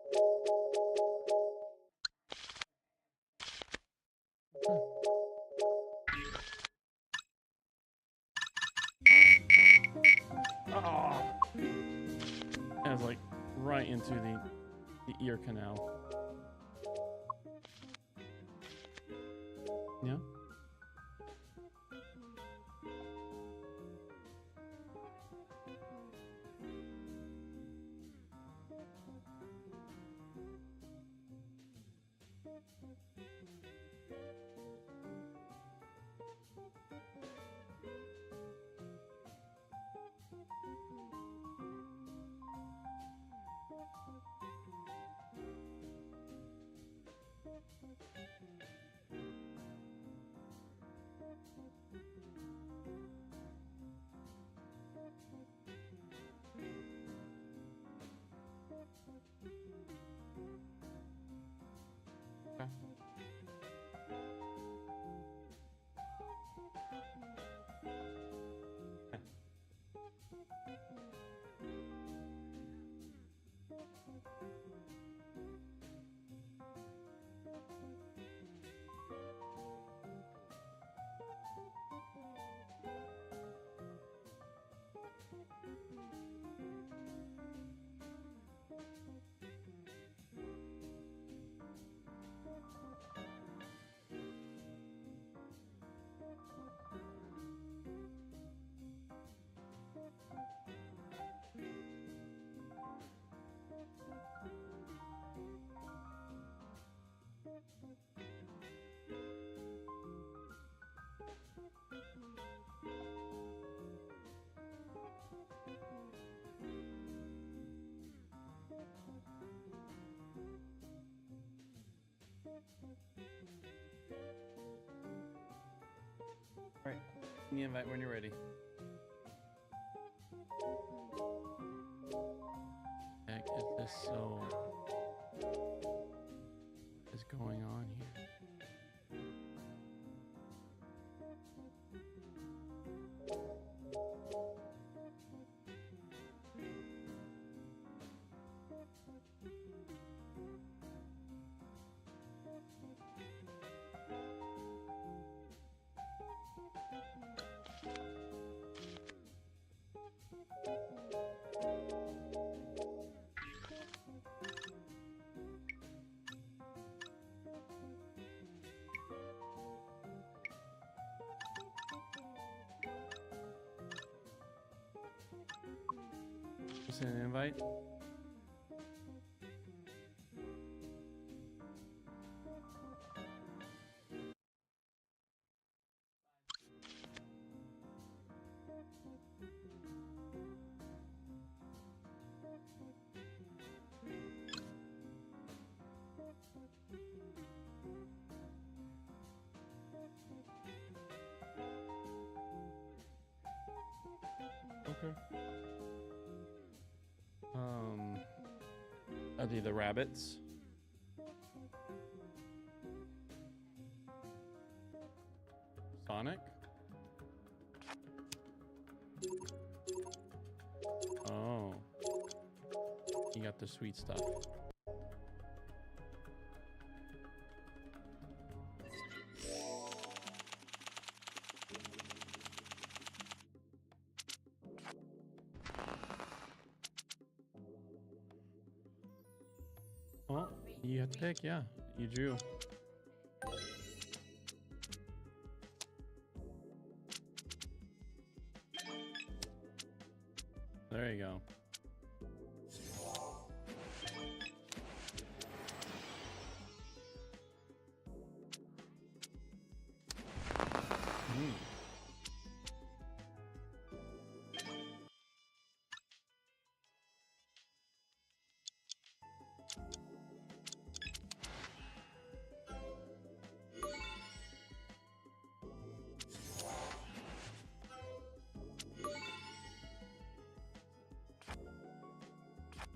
Oh, I was like right into the ear canal. Yeah. Okay. All right. Send the invite when you're ready. Heck, is this so? What is going on here? Send an invite. Okay. Are they the rabbits? Sonic? Oh. You got the sweet stuff. Oh, you have to pick, yeah. You drew. There you go.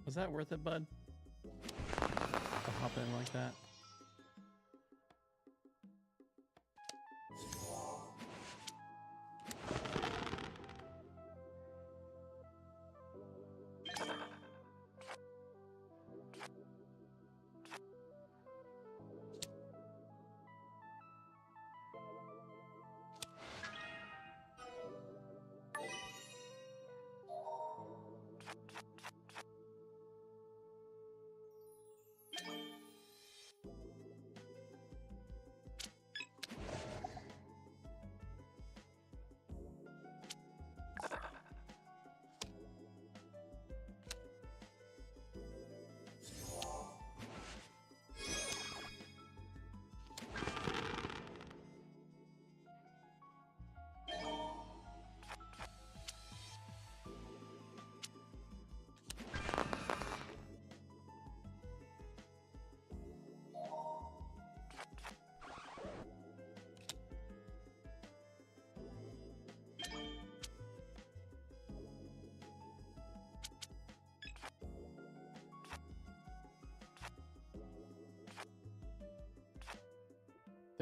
Was that worth it, bud? To hop in like that?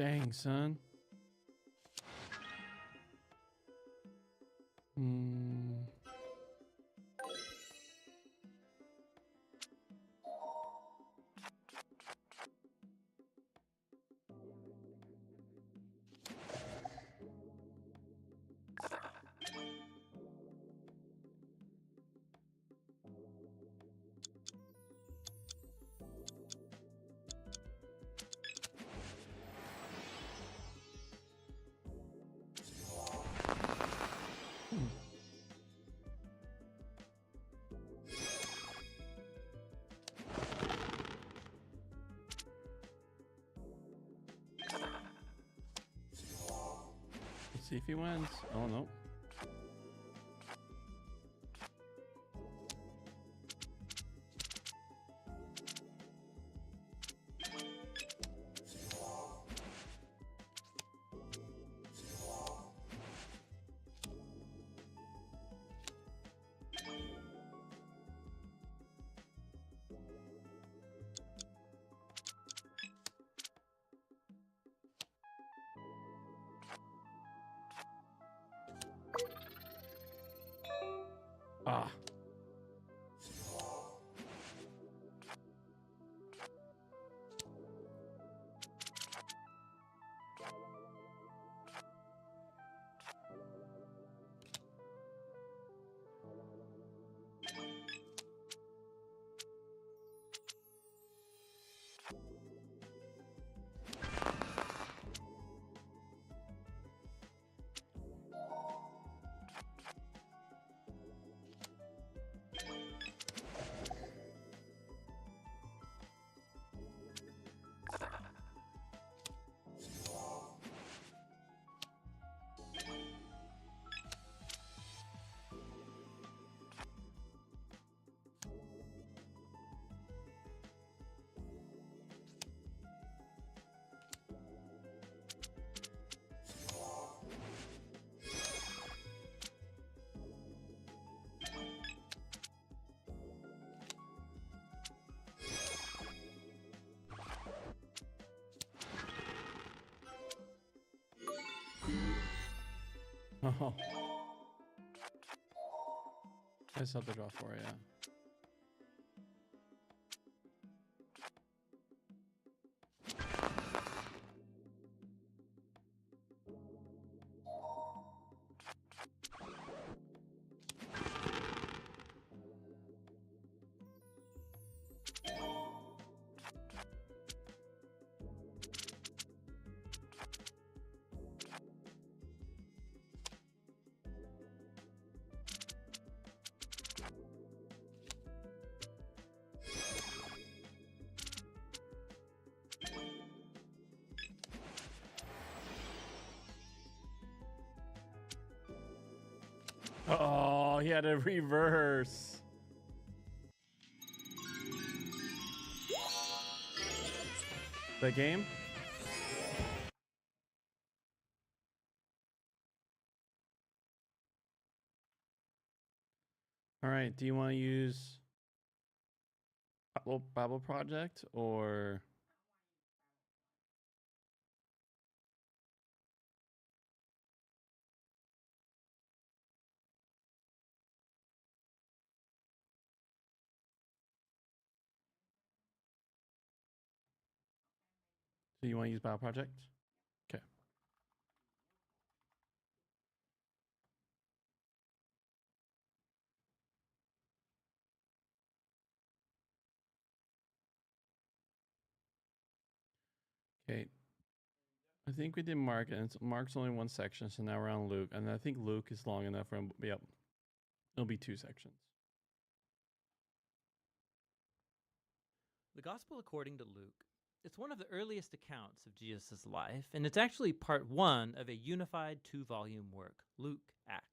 Dang, son. Hmm. Let's see if he wins. Oh, no. Ah. Oh. I just have to draw 4, yeah. Oh, he had a reverse. The game? All right. Do you want to use Babel Project or? So you want to use Babel Project? Okay. Okay. I think we did Mark, and Mark's only one section, so now we're on Luke, and I think Luke is long enough for him. Yep. It'll be 2 sections. The Gospel according to Luke. It's one of the earliest accounts of Jesus' life, and it's actually part 1 of a unified 2-volume work, Luke Acts.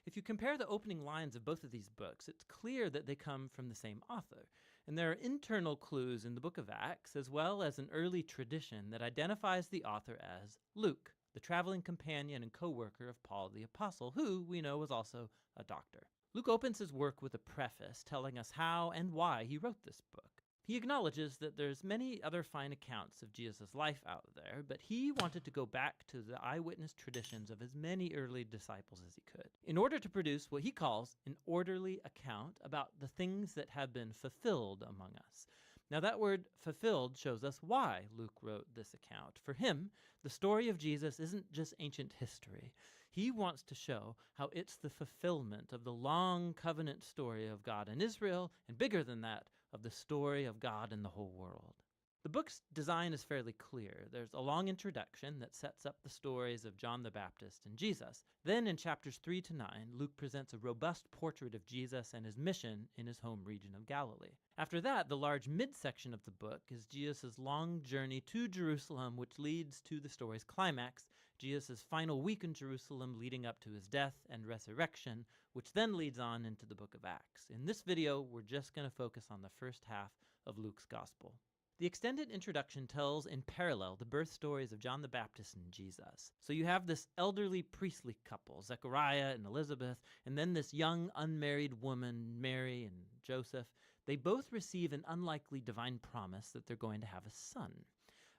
If you compare the opening lines of both of these books, it's clear that they come from the same author, and there are internal clues in the book of Acts, as well as an early tradition that identifies the author as Luke, the traveling companion and co-worker of Paul the Apostle, who we know was also a doctor. Luke opens his work with a preface telling us how and why he wrote this book. He acknowledges that there's many other fine accounts of Jesus' life out there, but he wanted to go back to the eyewitness traditions of as many early disciples as he could, in order to produce what he calls an orderly account about the things that have been fulfilled among us. Now that word fulfilled shows us why Luke wrote this account. For him, the story of Jesus isn't just ancient history. He wants to show how it's the fulfillment of the long covenant story of God and Israel, and bigger than that, of the story of God in the whole world. The book's design is fairly clear. There's a long introduction that sets up the stories of John the Baptist and Jesus. Then in chapters 3 to 9, Luke presents a robust portrait of Jesus and his mission in his home region of Galilee. After that, the large midsection of the book is Jesus' long journey to Jerusalem, which leads to the story's climax, Jesus' final week in Jerusalem leading up to his death and resurrection, which then leads on into the book of Acts. In this video, we're just going to focus on the first half of Luke's gospel. The extended introduction tells in parallel the birth stories of John the Baptist and Jesus. So you have this elderly priestly couple, Zechariah and Elizabeth, and then this young unmarried woman, Mary and Joseph. They both receive an unlikely divine promise that they're going to have a son.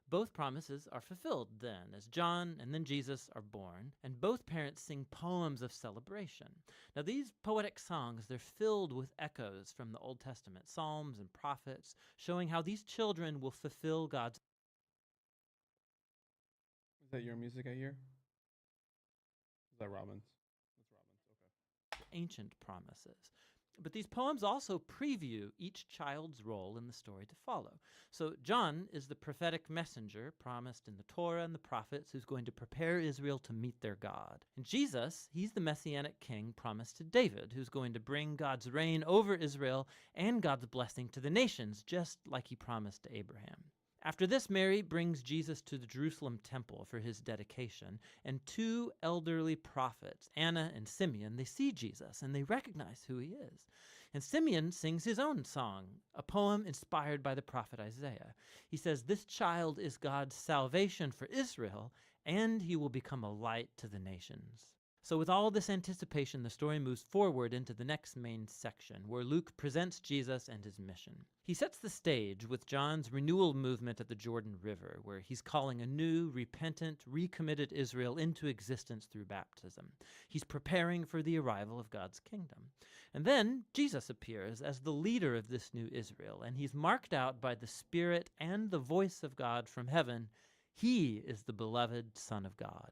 Both promises are fulfilled then, as John and then Jesus are born, and both parents sing poems of celebration. Now these poetic songs, they're filled with echoes from the Old Testament, psalms and prophets, showing how these children will fulfill God's... Is that your music I hear? Is that Robin's? That's Robin's, okay. ancient promises. But these poems also preview each child's role in the story to follow. So John is the prophetic messenger promised in the Torah and the prophets who's going to prepare Israel to meet their God. And Jesus, he's the messianic king promised to David, who's going to bring God's reign over Israel and God's blessing to the nations, just like he promised to Abraham. After this, Mary brings Jesus to the Jerusalem temple for his dedication, and two elderly prophets, Anna and Simeon, they see Jesus and they recognize who he is. And Simeon sings his own song, a poem inspired by the prophet Isaiah. He says, "This child is God's salvation for Israel, and he will become a light to the nations." So with all this anticipation, the story moves forward into the next main section, where Luke presents Jesus and his mission. He sets the stage with John's renewal movement at the Jordan River, where he's calling a new, repentant, recommitted Israel into existence through baptism. He's preparing for the arrival of God's kingdom. And then Jesus appears as the leader of this new Israel, and he's marked out by the Spirit and the voice of God from heaven. He is the beloved Son of God.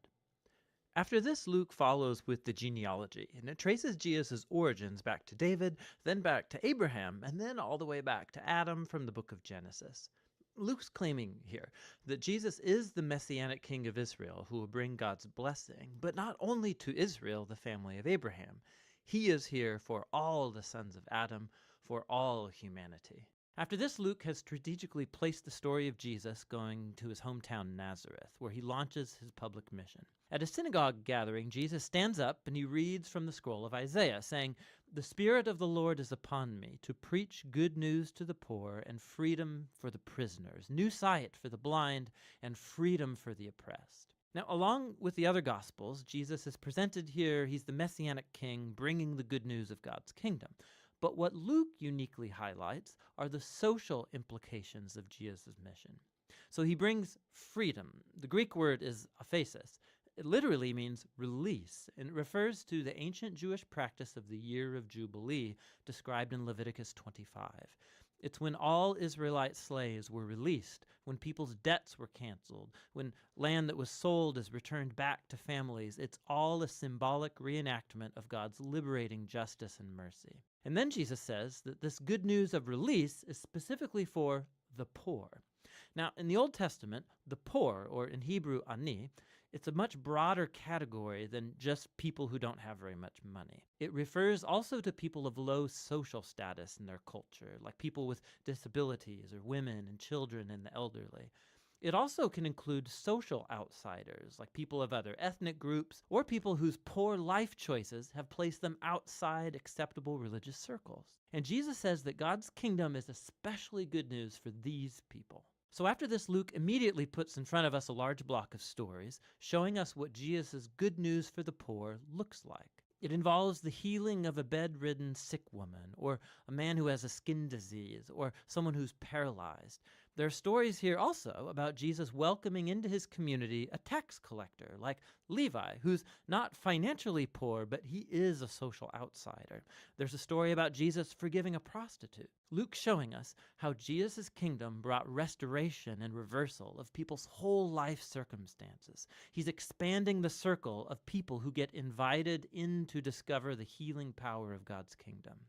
After this, Luke follows with the genealogy, and it traces Jesus' origins back to David, then back to Abraham, and then all the way back to Adam from the book of Genesis. Luke's claiming here that Jesus is the messianic king of Israel who will bring God's blessing, but not only to Israel, the family of Abraham. He is here for all the sons of Adam, for all humanity. After this, Luke has strategically placed the story of Jesus going to his hometown Nazareth, where he launches his public mission. At a synagogue gathering, Jesus stands up and he reads from the scroll of Isaiah, saying, "The Spirit of the Lord is upon me, to preach good news to the poor and freedom for the prisoners, new sight for the blind and freedom for the oppressed." Now, along with the other Gospels, Jesus is presented here, he's the Messianic King bringing the good news of God's kingdom. But what Luke uniquely highlights are the social implications of Jesus' mission. So he brings freedom. The Greek word is aphesis. It literally means release, and it refers to the ancient Jewish practice of the year of Jubilee described in Leviticus 25. It's when all Israelite slaves were released, when people's debts were canceled, when land that was sold is returned back to families. It's all a symbolic reenactment of God's liberating justice and mercy. And then Jesus says that this good news of release is specifically for the poor. Now, in the Old Testament, the poor, or in Hebrew, ani, it's a much broader category than just people who don't have very much money. It refers also to people of low social status in their culture, like people with disabilities or women and children and the elderly. It also can include social outsiders, like people of other ethnic groups, or people whose poor life choices have placed them outside acceptable religious circles. And Jesus says that God's kingdom is especially good news for these people. So after this, Luke immediately puts in front of us a large block of stories, showing us what Jesus' good news for the poor looks like. It involves the healing of a bedridden sick woman, or a man who has a skin disease, or someone who's paralyzed. There are stories here also about Jesus welcoming into his community a tax collector like Levi, who's not financially poor, but he is a social outsider. There's a story about Jesus forgiving a prostitute. Luke showing us how Jesus' kingdom brought restoration and reversal of people's whole life circumstances. He's expanding the circle of people who get invited in to discover the healing power of God's kingdom.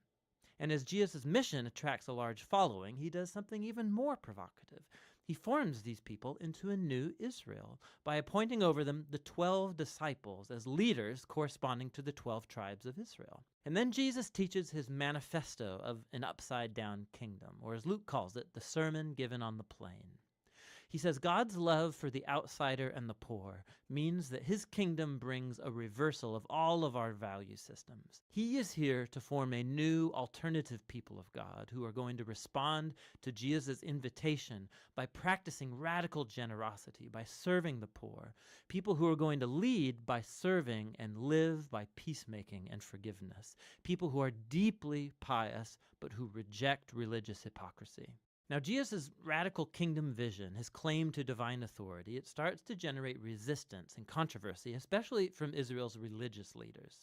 And as Jesus' mission attracts a large following, he does something even more provocative. He forms these people into a new Israel by appointing over them the 12 disciples as leaders corresponding to the 12 tribes of Israel. And then Jesus teaches his manifesto of an upside-down kingdom, or as Luke calls it, the sermon given on the plain. He says God's love for the outsider and the poor means that his kingdom brings a reversal of all of our value systems. He is here to form a new alternative people of God who are going to respond to Jesus' invitation by practicing radical generosity, by serving the poor, people who are going to lead by serving and live by peacemaking and forgiveness, people who are deeply pious but who reject religious hypocrisy. Now, Jesus' radical kingdom vision, his claim to divine authority, it starts to generate resistance and controversy, especially from Israel's religious leaders.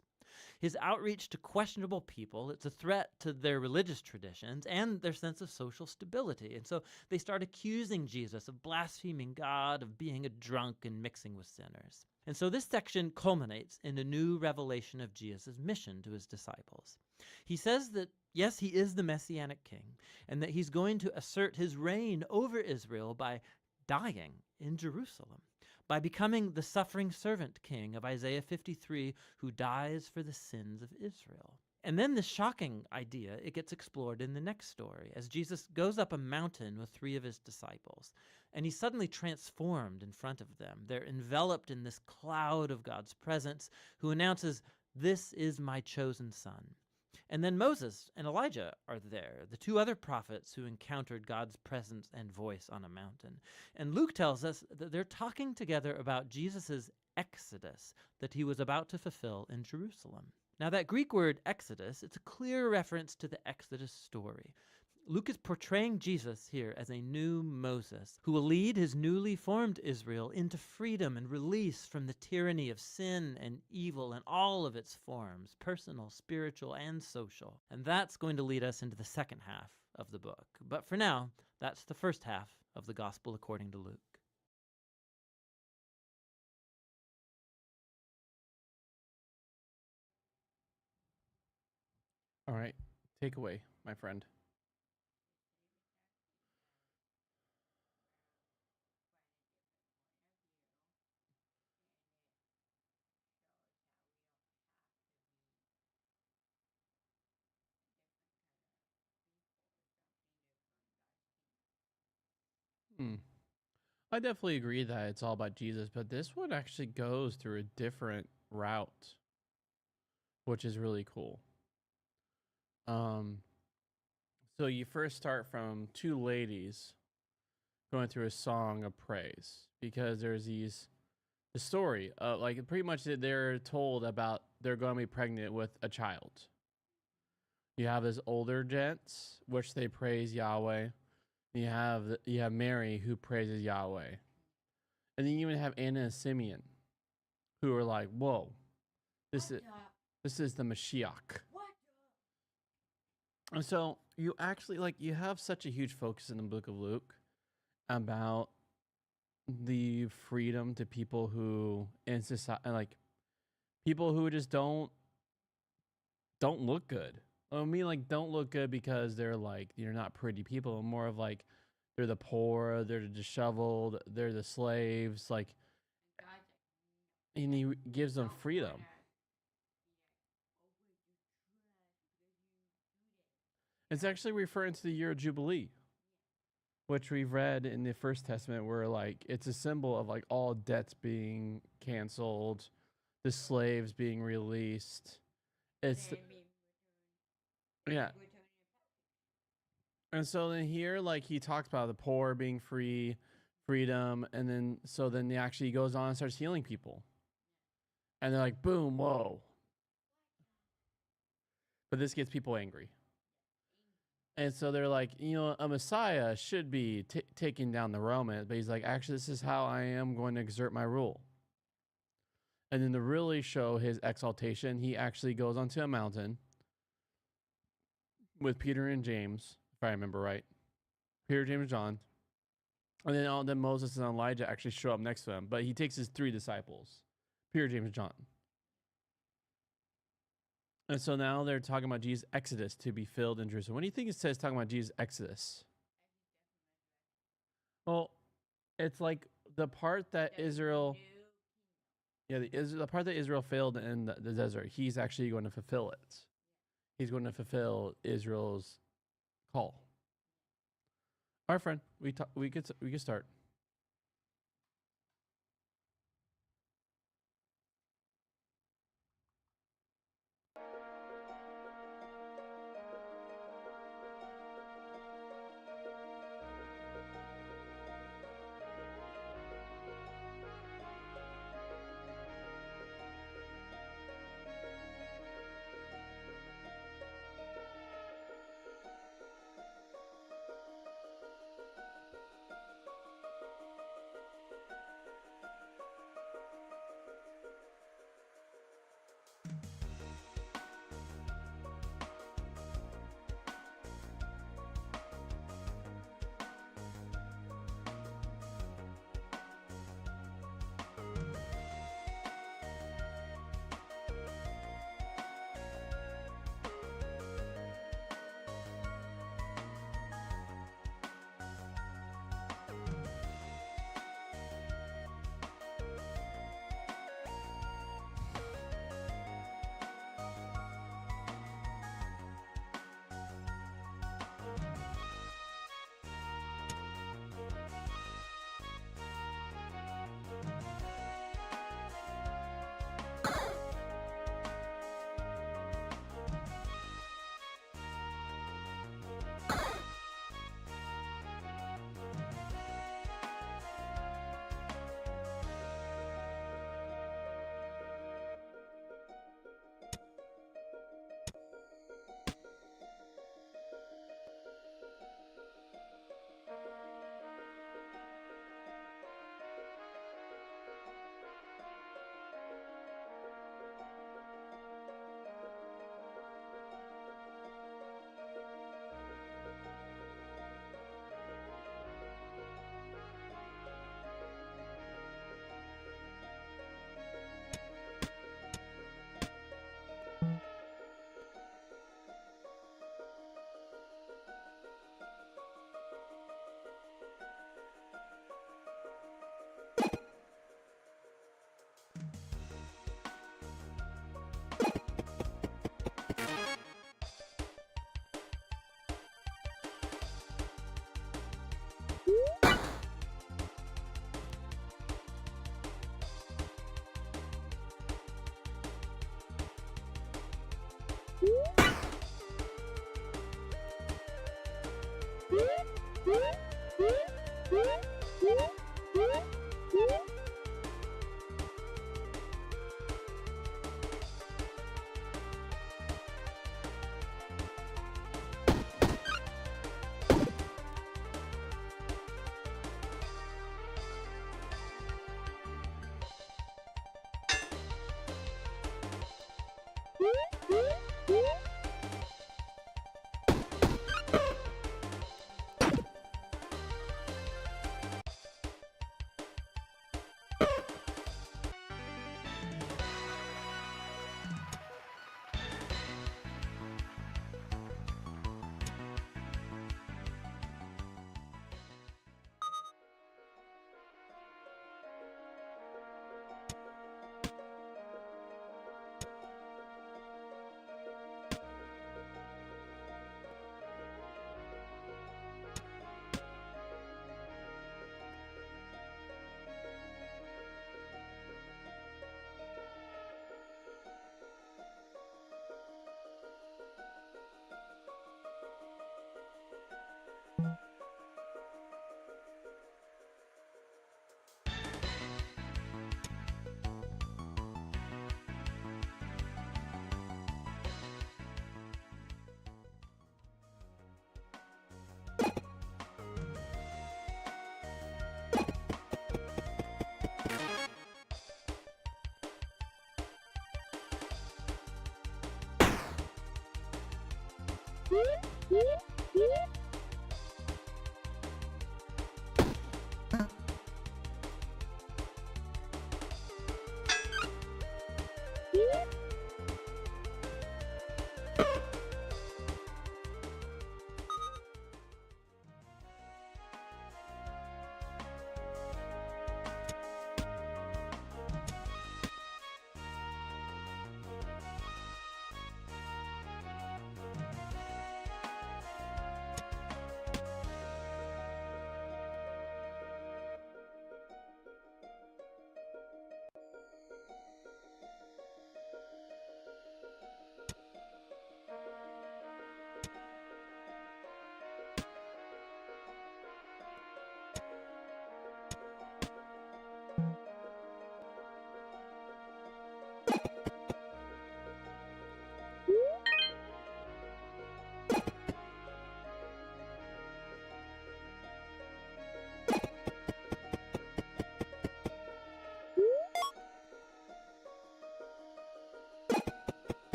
His outreach to questionable people, it's a threat to their religious traditions and their sense of social stability. And so they start accusing Jesus of blaspheming God, of being a drunk and mixing with sinners. And so this section culminates in a new revelation of Jesus' mission to his disciples. He says that, yes, he is the Messianic king, and that he's going to assert his reign over Israel by dying in Jerusalem, by becoming the suffering servant king of Isaiah 53, who dies for the sins of Israel. And then this shocking idea, it gets explored in the next story, as Jesus goes up a mountain with 3 of his disciples, and he's suddenly transformed in front of them. They're enveloped in this cloud of God's presence, who announces, "This is my chosen son." And then Moses and Elijah are there, the 2 other prophets who encountered God's presence and voice on a mountain. And Luke tells us that they're talking together about Jesus' exodus that he was about to fulfill in Jerusalem. Now, that Greek word exodus, it's a clear reference to the Exodus story. Luke is portraying Jesus here as a new Moses who will lead his newly formed Israel into freedom and release from the tyranny of sin and evil in all of its forms, personal, spiritual, and social. And that's going to lead us into the second half of the book. But for now, that's the first half of the Gospel according to Luke. All right, take away, my friend. Hmm. I definitely agree that it's all about Jesus, but this one actually goes through a different route, which is really cool. Um, so you first start from 2 ladies going through a song of praise because there's the story, like pretty much they're told about they're going to be pregnant with a child. You have this older gents, which they praise Yahweh. You have Mary who praises Yahweh, and then you even have Anna and Simeon, who are like, "Whoa, this is the Mashiach." And so you actually you have such a huge focus in the book of Luke about the freedom to people who in society, like people who just don't look good. I mean, like, don't look good because they're not pretty people. More of like they're the poor, they're the disheveled, they're the slaves. Like, and he gives them freedom. It's actually referring to the year of Jubilee, which we've read in the First Testament, where like it's a symbol of like all debts being canceled, the slaves being released. Yeah. And so then here, like he talks about the poor being free, freedom, and then he actually goes on and starts healing people. And they're like, boom, whoa. But this gets people angry. And so they're like, a Messiah should be taking down the Romans. But he's like, actually, this is how I am going to exert my rule. And then to really show his exaltation, he actually goes onto a mountain with Peter and James, if I remember right. Peter, James, John. And then Moses and Elijah actually show up next to him. But he takes his 3 disciples, Peter, James, John. And so now they're talking about Jesus' exodus to be filled in Jerusalem. What do you think it says talking about Jesus' exodus? Well, it's like the part that Israel... Yeah, the part that Israel failed in the desert, he's actually going to fulfill it. He's going to fulfill Israel's call. All right, friend, we could start.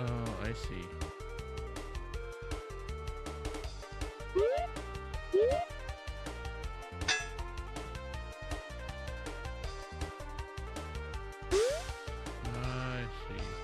Oh, I see. I see.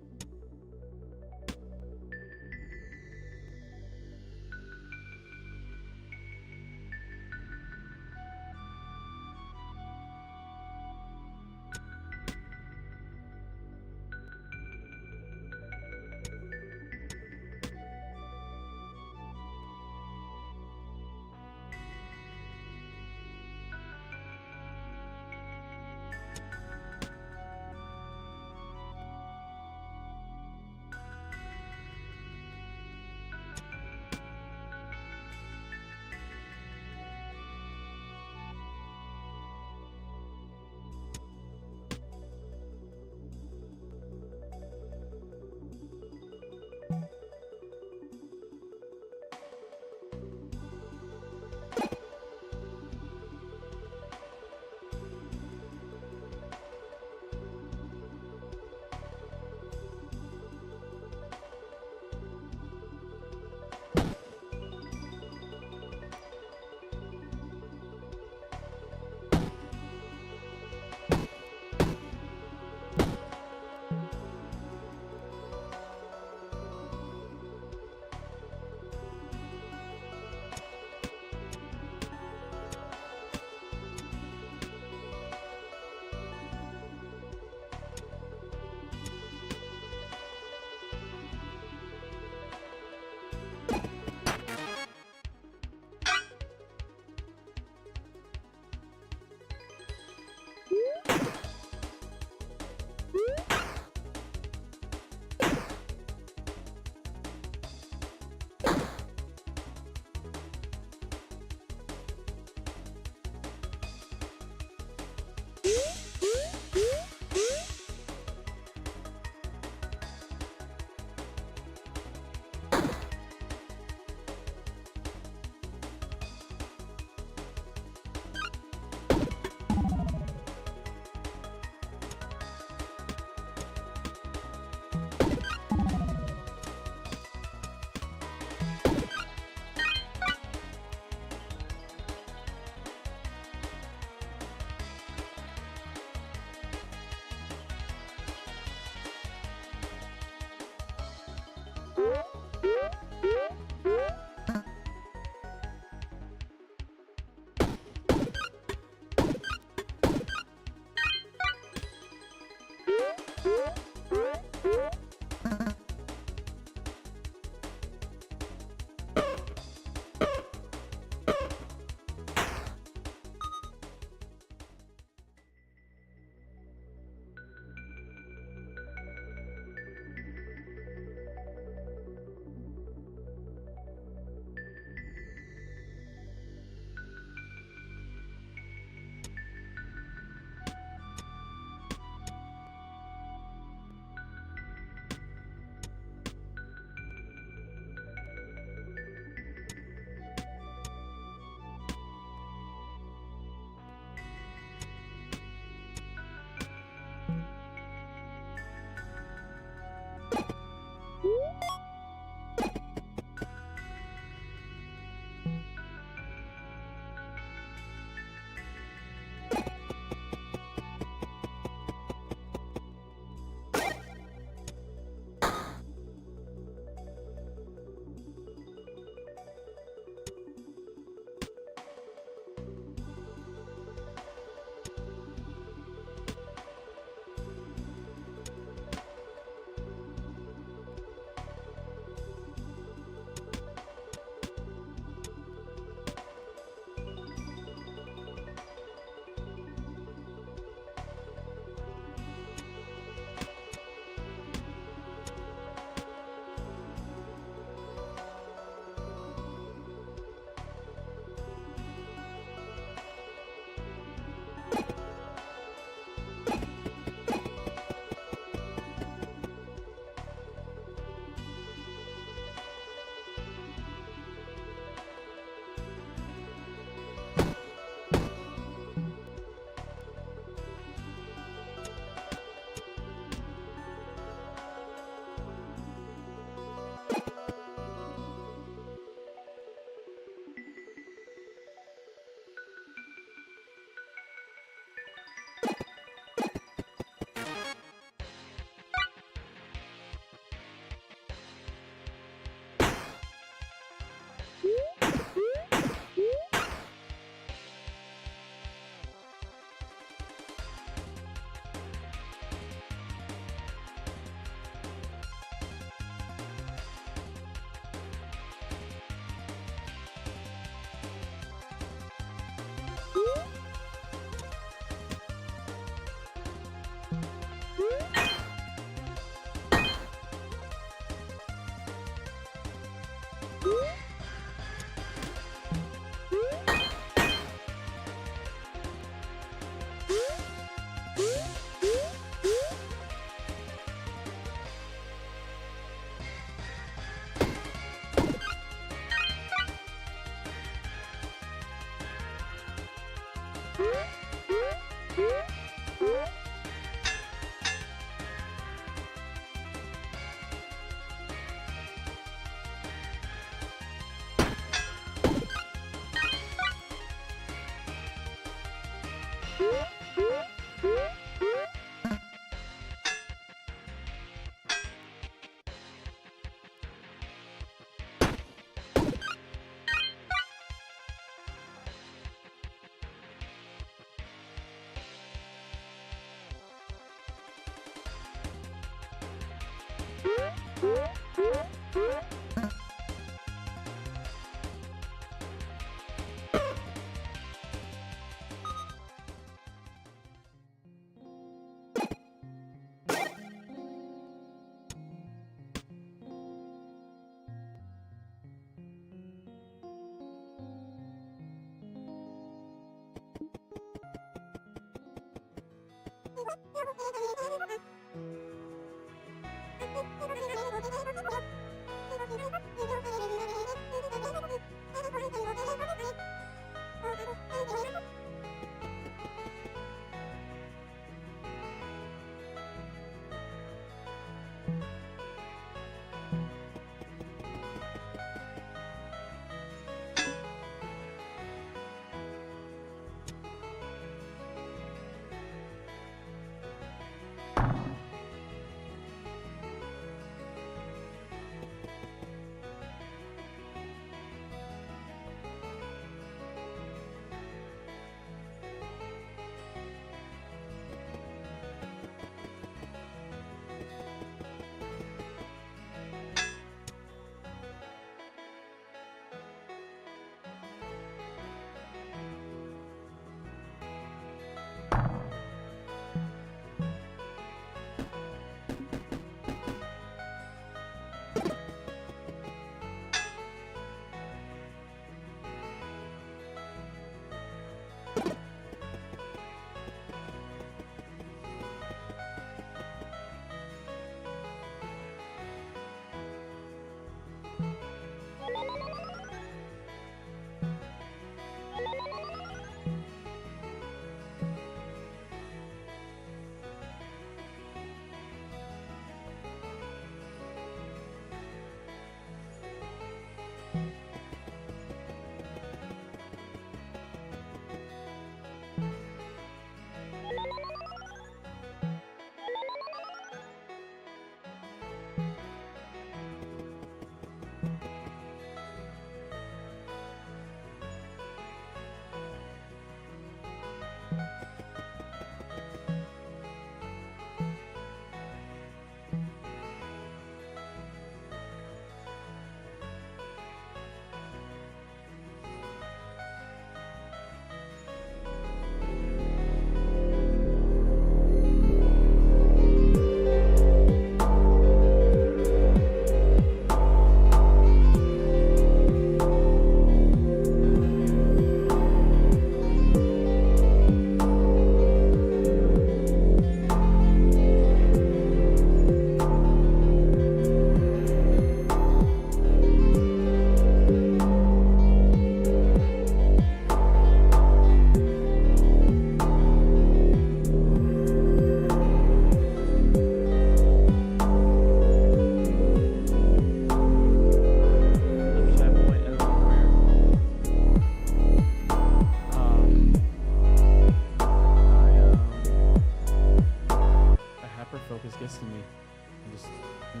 gets to me. I just, I'm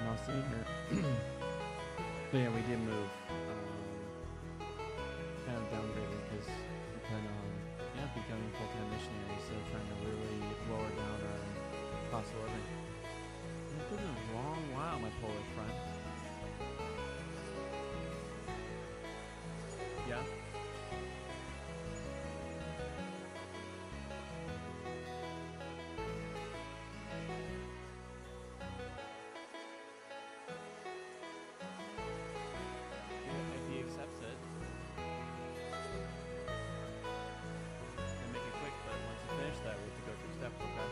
not sitting here. But yeah, we did move. Kind of downgraded because we plan on becoming full-time missionaries, so trying to really lower down our cost of living. It's been a long while, my Polish friend. Yeah. If he accepts it, and make it quick, but once you finish that, we have to go through steps, okay?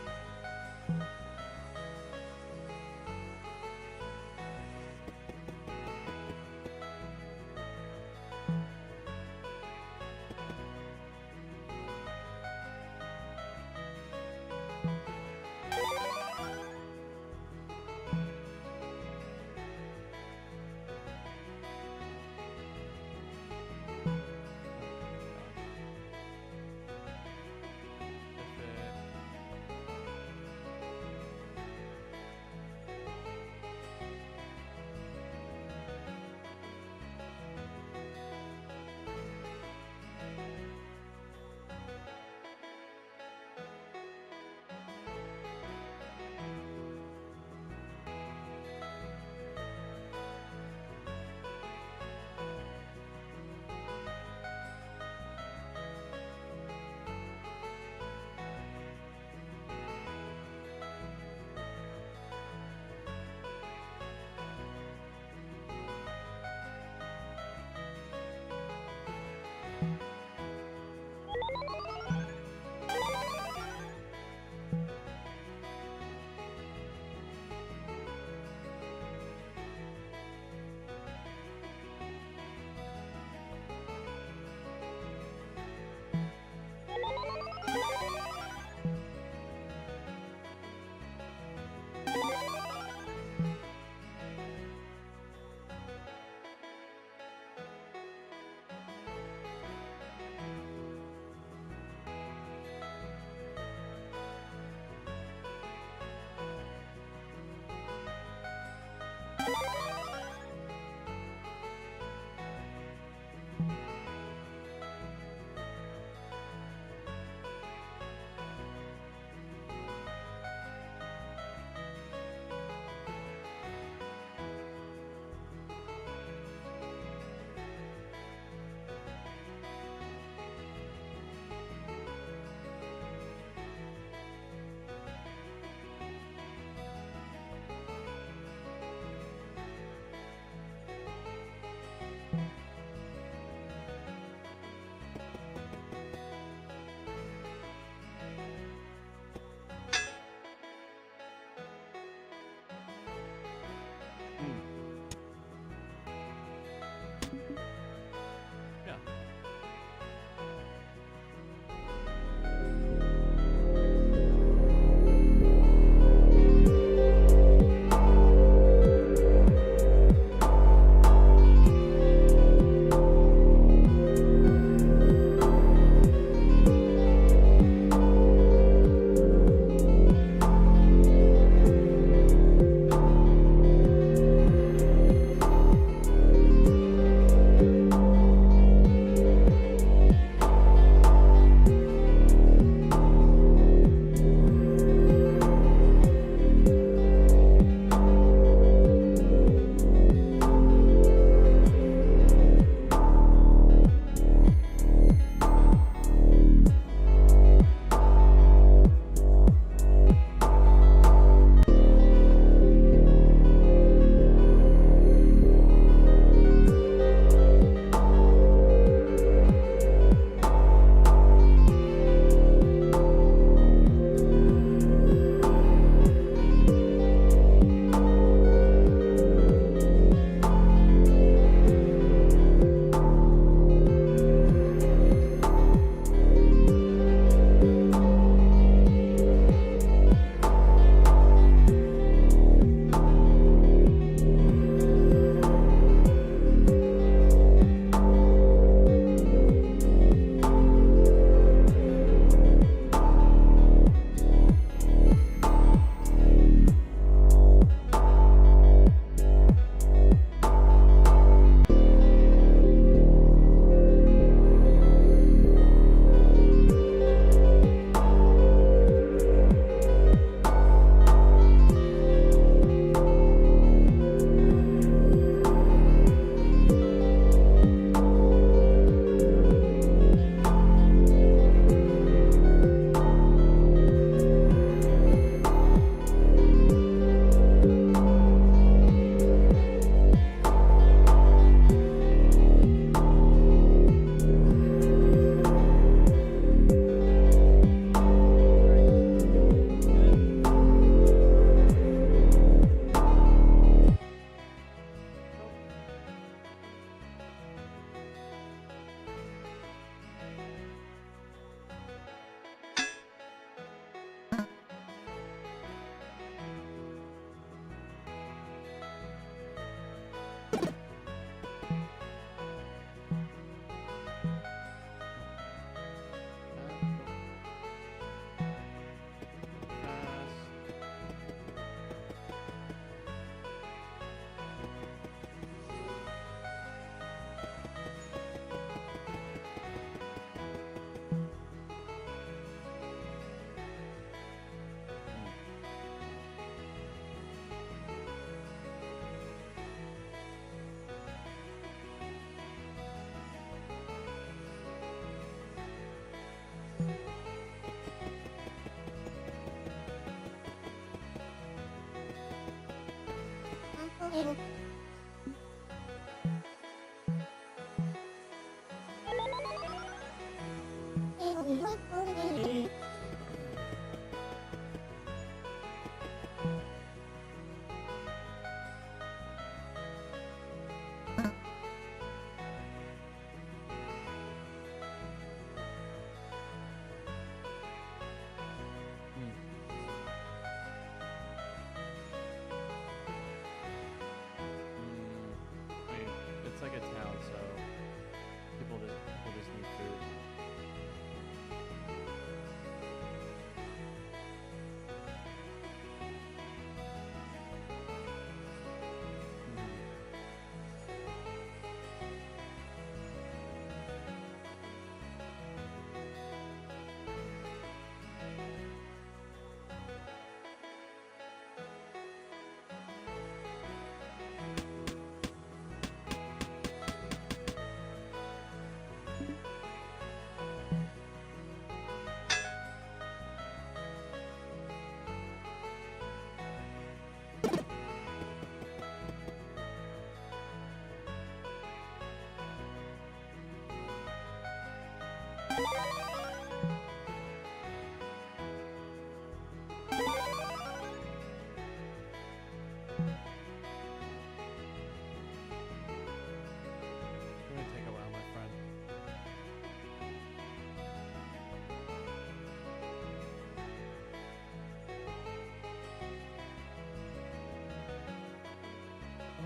Yeah.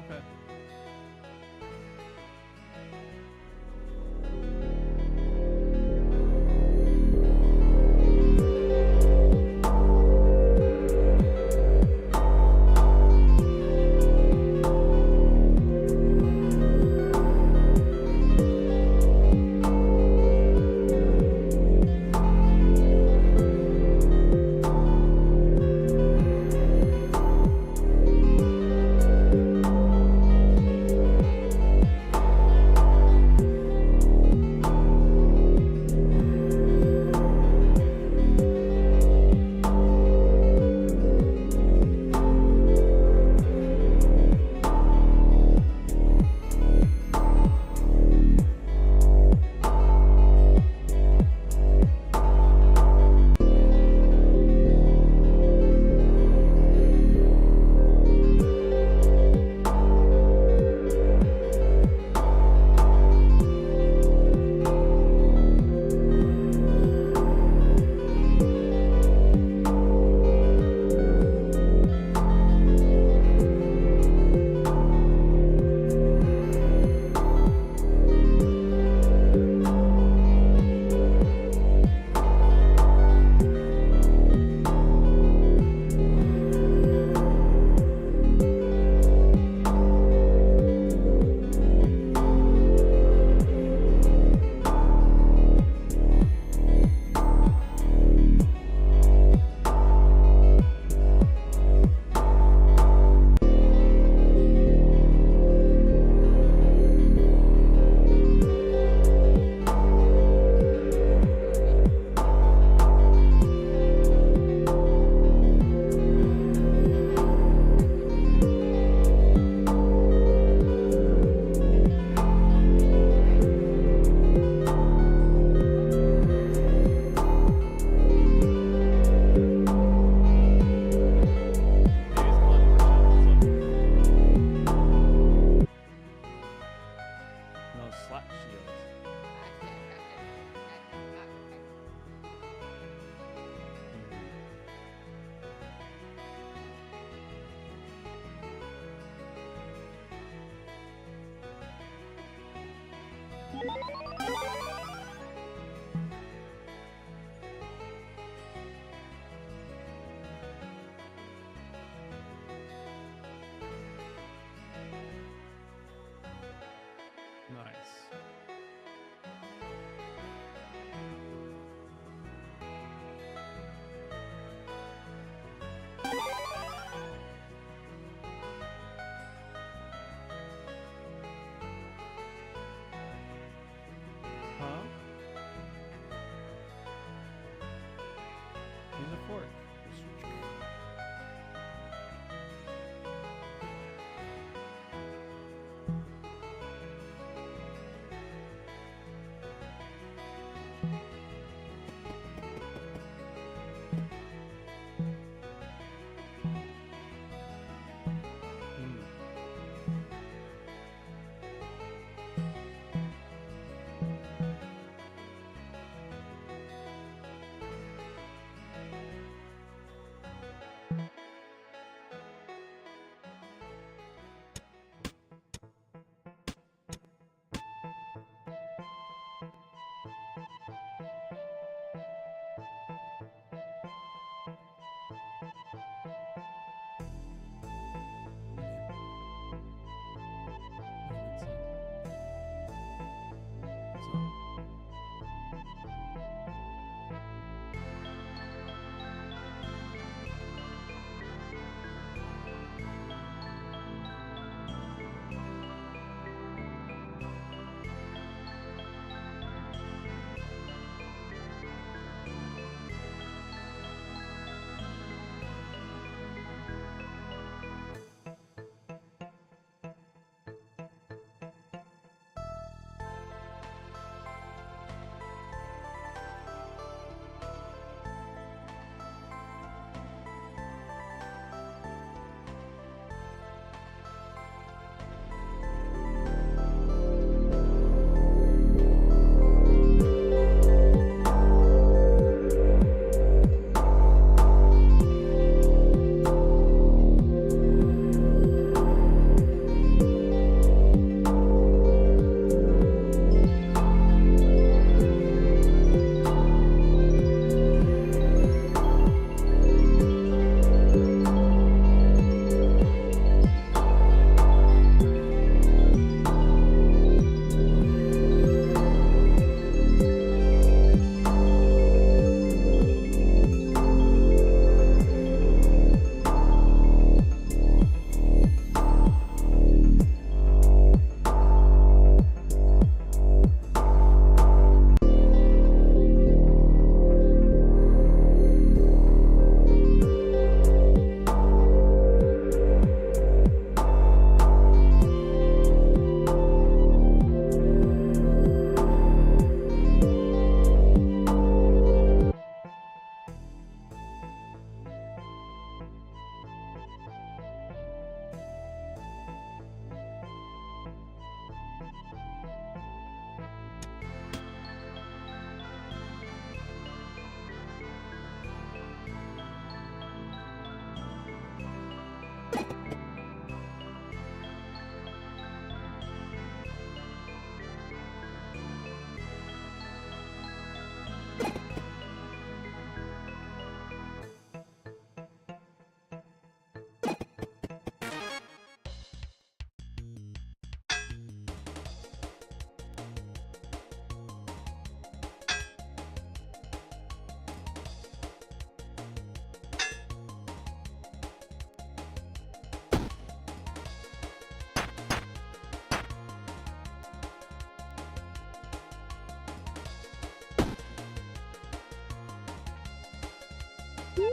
Okay. No slap shields. Nice. Do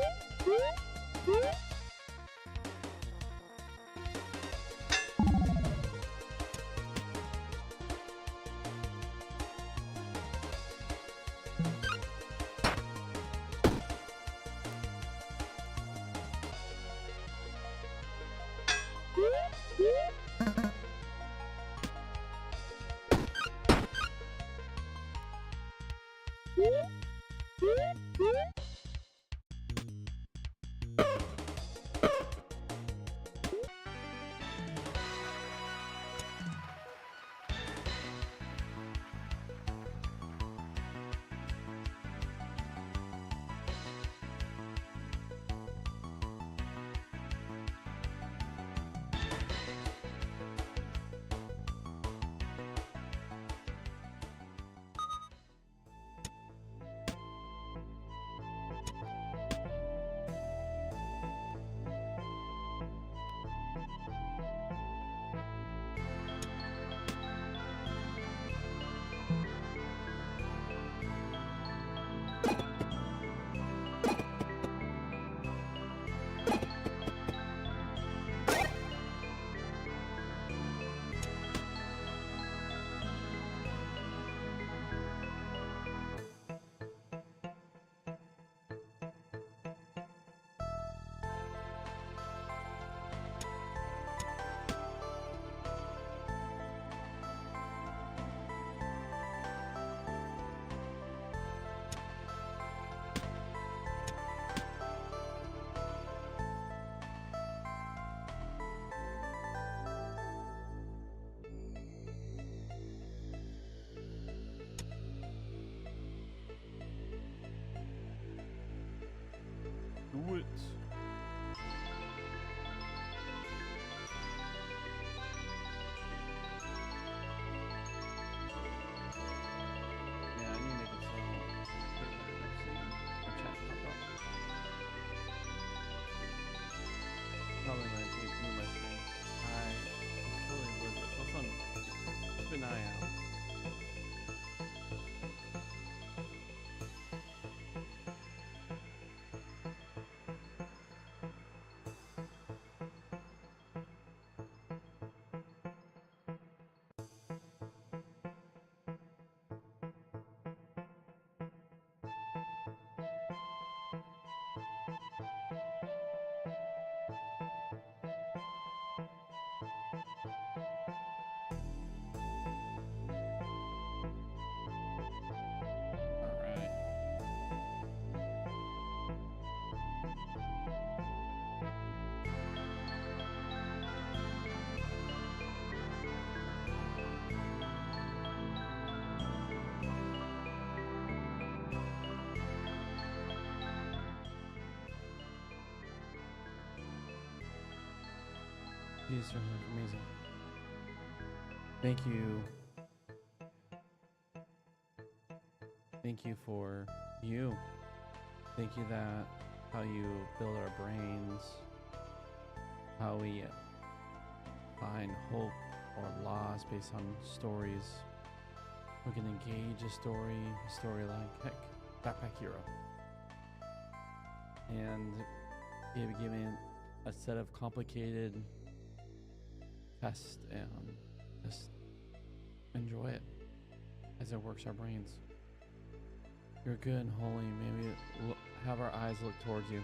it. Yeah, I need to make it so our chat pop up. Probably when I take move my screen. I totally would. It's also keep an eye out. Alright. These are amazing. Thank you. Thank you for you. Thank you that how you build our brains, how we find hope or loss based on stories. We can engage a story like, heck, Backpack Hero. And you've given a set of complicated tests and just enjoy it as it works our brains. You're good and holy. May we have our eyes look towards you.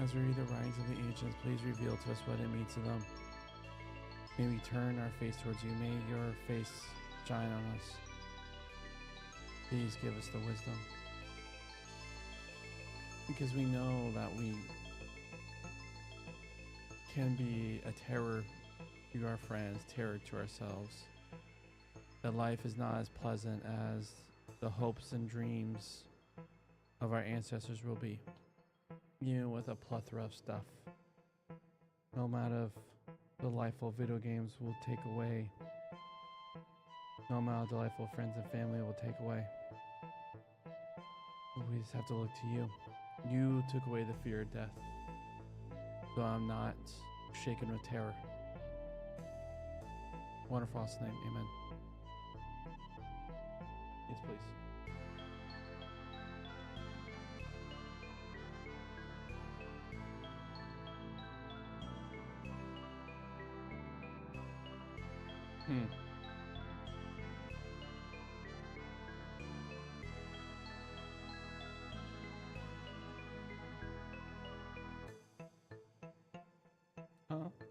As we read the writings of the ancients, please reveal to us what it means to them. May we turn our face towards you. May your face shine on us. Please give us the wisdom. Because we know that we can be a terror to our friends, terror to ourselves. That life is not as pleasant as the hopes and dreams of our ancestors will be. Even with a plethora of stuff. No amount of delightful video games will take away. No amount of delightful friends and family will take away. We just have to look to you. You took away the fear of death. So I'm not shaken with terror. Wonderful name, amen. Yes, please. Hmm.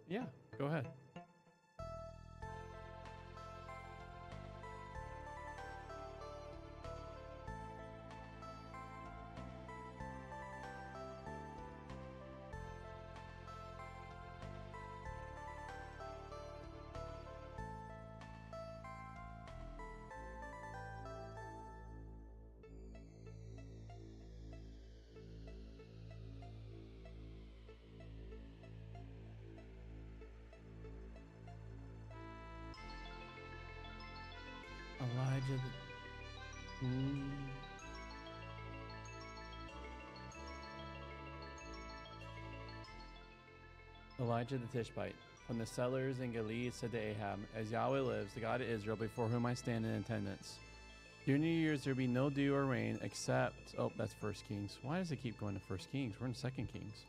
Yeah, go ahead. Elijah the. Elijah the Tishbite. From the settlers in Gilead said to Ahab, As Yahweh lives, the God of Israel, before whom I stand in attendance, during New Year's there be no dew or rain except. Oh, that's First Kings. Why does it keep going to First Kings? We're in Second Kings.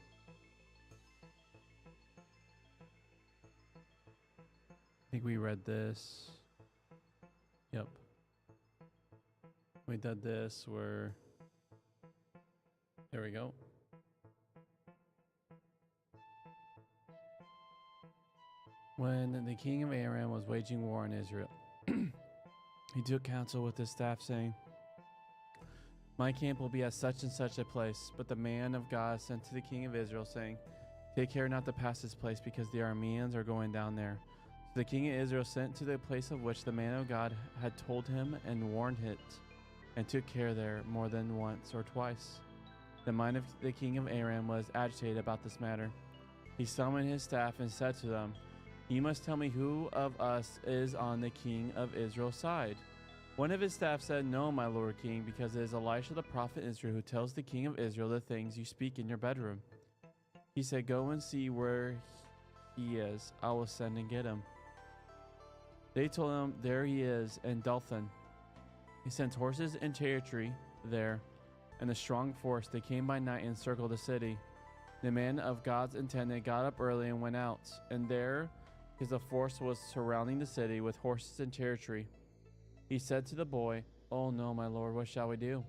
I think we read this. Yep. We did this. There we go. When the king of Aram was waging war on Israel, he took counsel with his staff, saying, My camp will be at such and such a place. But the man of God sent to the king of Israel, saying, Take care not to pass this place, because the Arameans are going down there. So the king of Israel sent to the place of which the man of God had told him, and warned it, and took care there more than once or twice. The mind of the king of Aram was agitated about this matter. He summoned his staff and said to them, You must tell me who of us is on the king of Israel's side. One of his staff said, No, my lord king, because it is Elisha the prophet Israel who tells the king of Israel the things you speak in your bedroom. He said, Go and see where he is. I will send and get him. They told him, There he is in Dothan. He sent horses and chariotry there, and a strong force. They came by night and encircled the city. The man of God's intendant got up early and went out, and there because the force was surrounding the city with horses and chariotry. He said to the boy, Oh no, my lord, what shall we do?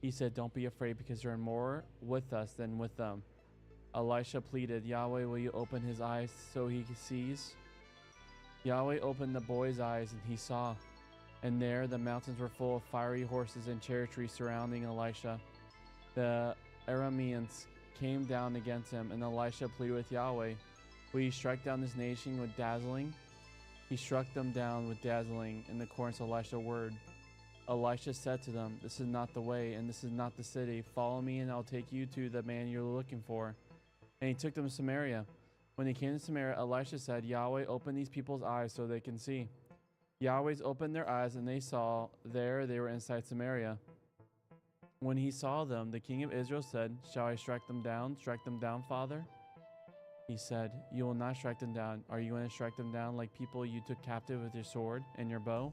He said, Don't be afraid, because there are more with us than with them. Elisha pleaded, Yahweh, will you open his eyes so he sees? Yahweh opened the boy's eyes, and he saw. And there the mountains were full of fiery horses and chariotry surrounding Elisha. The Arameans came down against him, and Elisha pleaded with Yahweh, Will you strike down this nation with dazzling? He struck them down with dazzling in accordance with Elisha's word. Elisha said to them, This is not the way, and this is not the city. Follow me, and I'll take you to the man you're looking for. And he took them to Samaria. When they came to Samaria, Elisha said, Yahweh, open these people's eyes so they can see. Yahweh's opened their eyes, and they saw there they were inside Samaria. When he saw them, the king of Israel said, Shall I strike them down? Strike them down, father? He said, You will not strike them down. Are you going to strike them down like people you took captive with your sword and your bow?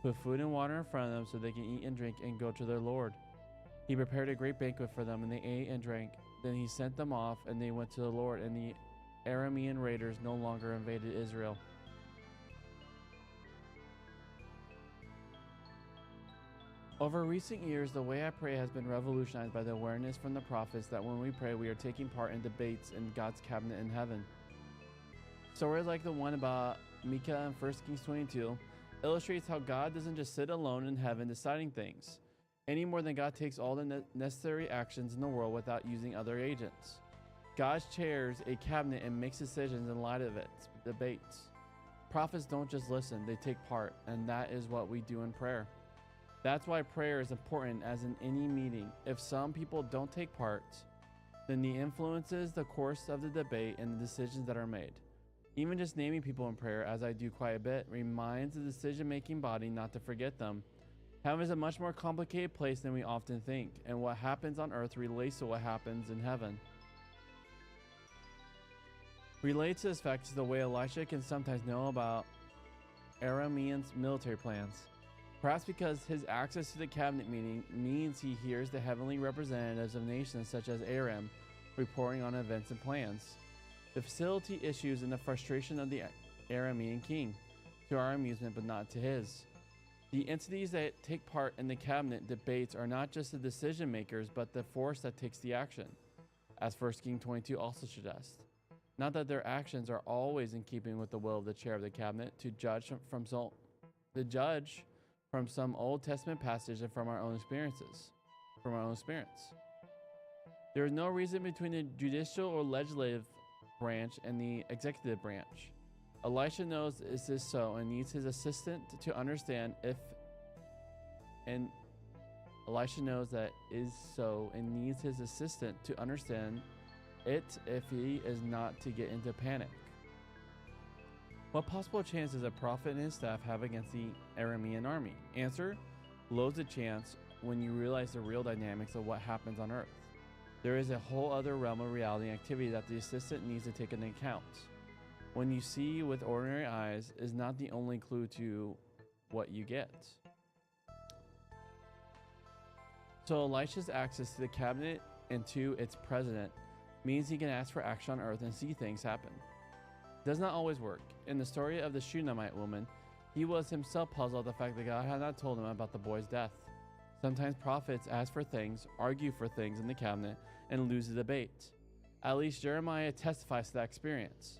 Put food and water in front of them so they can eat and drink and go to their lord. He prepared a great banquet for them, and they ate and drank. Then he sent them off, and they went to the Lord, and the Aramean raiders no longer invaded Israel. Over recent years, the way I pray has been revolutionized by the awareness from the prophets that when we pray, we are taking part in debates in God's cabinet in heaven. Stories like the one about Micah in 1 Kings 22 illustrates how God doesn't just sit alone in heaven deciding things, any more than God takes all the necessary actions in the world without using other agents. God chairs a cabinet and makes decisions in light of its debates. Prophets don't just listen, they take part, and that is what we do in prayer. That's why prayer is important, as in any meeting. If some people don't take part, then the influences the course of the debate and the decisions that are made. Even just naming people in prayer, as I do quite a bit, reminds the decision-making body not to forget them. Heaven is a much more complicated place than we often think, and what happens on earth relates to what happens in heaven. Related to this fact is the way Elisha can sometimes know about Arameans' military plans. Perhaps because his access to the cabinet meeting means he hears the heavenly representatives of nations such as Aram reporting on events and plans, the facility issues, and the frustration of the Aramean king. to our amusement but not to his. The entities that take part in the cabinet debates are not just the decision makers but the force that takes the action, as 1 King 22 also suggests. Not that their actions are always in keeping with the will of the chair of the cabinet to judge from some Old Testament passage and from our own experience. There is no reason between the judicial or legislative branch and the executive branch. Elisha knows this is so and needs his assistant to understand if he is not to get into panic. What possible chance does a prophet and his staff have against the Aramean army? Answer: loads of chance when you realize the real dynamics of what happens on earth. There is a whole other realm of reality and activity that the assistant needs to take into account. When you see with ordinary eyes is not the only clue to what you get. So Elisha's access to the cabinet and to its president means he can ask for action on earth and see things happen. It does not always work. In the story of the Shunammite woman, he was himself puzzled at the fact that God had not told him about the boy's death. Sometimes prophets ask for things, argue for things in the cabinet, and lose the debate. At least Jeremiah testifies to that experience.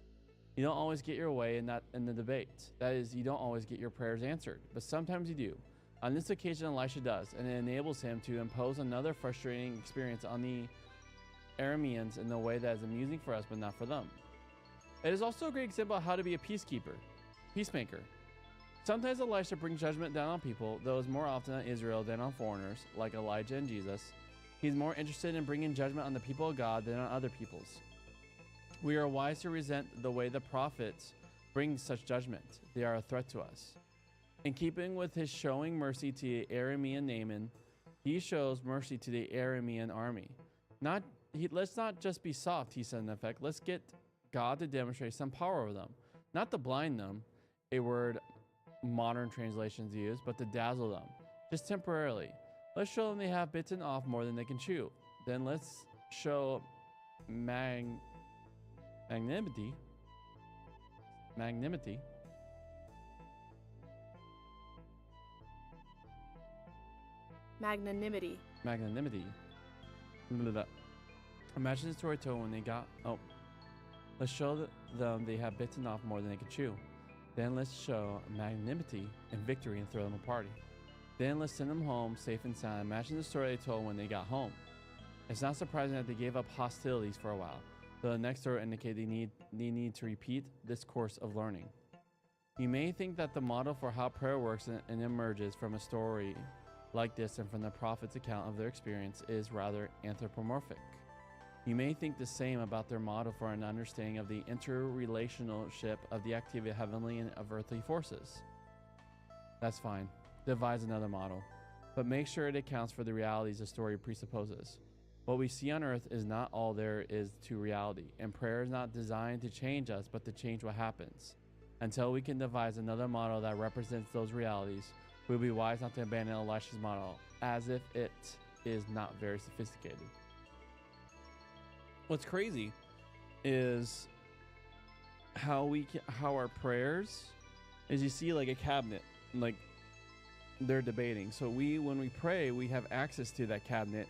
You don't always get your way in the debate. That is, you don't always get your prayers answered, but sometimes you do. On this occasion, Elisha does, and it enables him to impose another frustrating experience on the Arameans in a way that is amusing for us, but not for them. It is also a great example of how to be a peacemaker. Sometimes Elisha brings judgment down on people, though it's more often on Israel than on foreigners, like Elijah and Jesus. He's more interested in bringing judgment on the people of God than on other peoples. We are wise to resent the way the prophets bring such judgment. They are a threat to us. In keeping with his showing mercy to the Aramean Naaman, he shows mercy to the Aramean army. Let's not just be soft, he said in effect. Let's get God to demonstrate some power over them. Not to blind them, a word modern translations use, but to dazzle them, just temporarily. Let's show them they have bitten off more than they can chew. Then let's show magnanimity. Imagine the story told when they got. Let's show them they have bitten off more than they can chew. Then let's show magnanimity and victory and throw them a party. Then let's send them home safe and sound. Imagine the story they told when they got home. It's not surprising that they gave up hostilities for a while, though the next story indicates they need to repeat this course of learning. You may think that the model for how prayer works and emerges from a story like this and from the prophet's account of their experience is rather anthropomorphic. You may think the same about their model for an understanding of the interrelationship of the activity of heavenly and of earthly forces. That's fine. Devise another model, but make sure it accounts for the realities the story presupposes. What we see on earth is not all there is to reality, and prayer is not designed to change us, but to change what happens. Until we can devise another model that represents those realities, we'll be wise not to abandon Elisha's model, as if it is not very sophisticated. What's crazy is how our prayers is, you see like a cabinet, like they're debating. So when we pray, we have access to that cabinet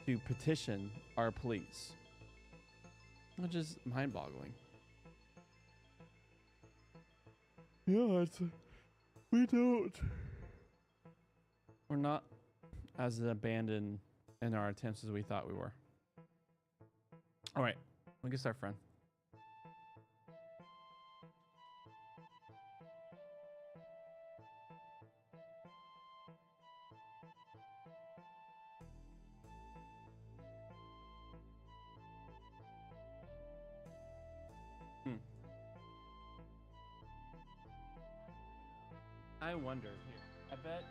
to petition our police, which is mind-boggling. Yeah, we're not as abandoned in our attempts as we thought we were. All right, we can start, friend. I wonder here. I bet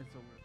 it's a weird.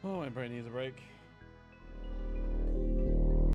Oh, my brain needs a break.